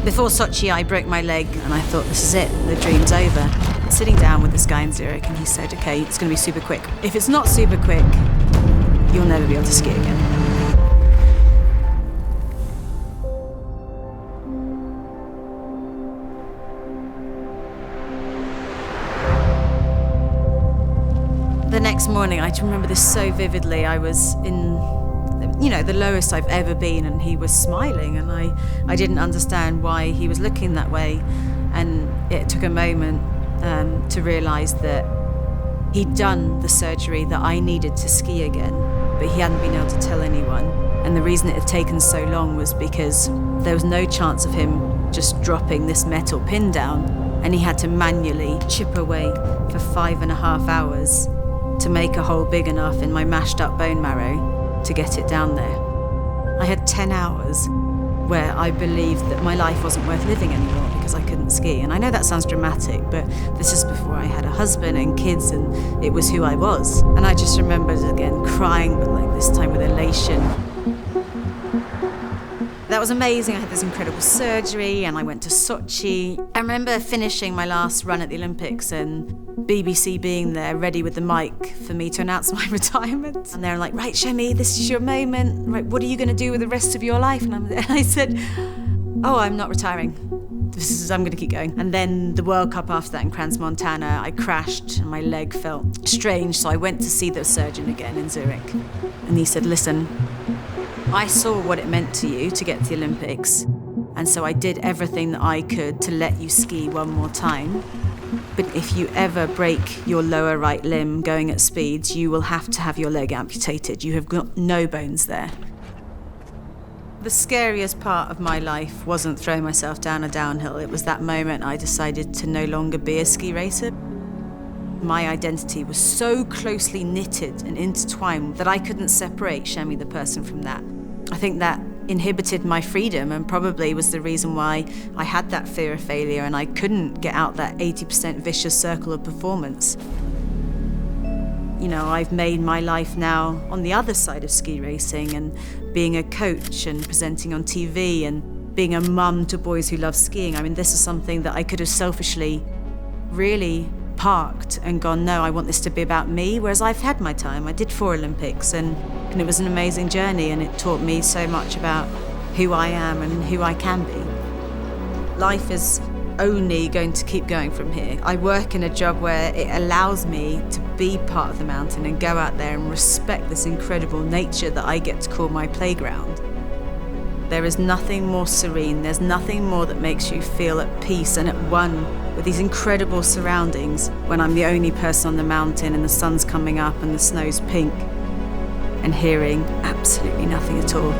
Before Sochi, I broke my leg and I thought, this is it, the dream's over. Sitting down with this guy in Zurich and he said, okay, it's going to be super quick. If it's not super quick, you'll never be able to ski again. The next morning, I remember this so vividly. I was in, the lowest I've ever been, and he was smiling, and I didn't understand why he was looking that way. And it took a moment to realise that he'd done the surgery that I needed to ski again, but he hadn't been able to tell anyone. And the reason it had taken so long was because there was no chance of him just dropping this metal pin down, and he had to manually chip away for 5.5 hours to make a hole big enough in my mashed up bone marrow to get it down there. I had 10 hours where I believed that my life wasn't worth living anymore because I couldn't ski. And I know that sounds dramatic, but this is before I had a husband and kids, and it was who I was. And I just remembered again crying, but like this time with elation. That was amazing. I had this incredible surgery and I went to Sochi. I remember finishing my last run at the Olympics and BBC being there ready with the mic for me to announce my retirement. And they're like, right, Chemmy, this is your moment. Right, what are you going to do with the rest of your life? And I said, oh, I'm not retiring. I'm going to keep going. And then the World Cup after that in Crans-Montana, I crashed and my leg felt strange. So I went to see the surgeon again in Zurich. And he said, listen, I saw what it meant to you to get to the Olympics, and so I did everything that I could to let you ski one more time. But if you ever break your lower right limb going at speeds, you will have to have your leg amputated. You have got no bones there. The scariest part of my life wasn't throwing myself down a downhill. It was that moment I decided to no longer be a ski racer. My identity was so closely knitted and intertwined that I couldn't separate Chemmy the person from that. I think that inhibited my freedom and probably was the reason why I had that fear of failure and I couldn't get out that 80% vicious circle of performance. I've made my life now on the other side of ski racing and being a coach and presenting on TV and being a mum to boys who love skiing. I mean, this is something that I could have selfishly really parked and gone, no, I want this to be about me, whereas I've had my time. I did 4 Olympics and it was an amazing journey and it taught me so much about who I am and who I can be. Life is only going to keep going from here. I work in a job where it allows me to be part of the mountain and go out there and respect this incredible nature that I get to call my playground. There is nothing more serene, there's nothing more that makes you feel at peace and at one with these incredible surroundings when I'm the only person on the mountain and the sun's coming up and the snow's pink and hearing absolutely nothing at all.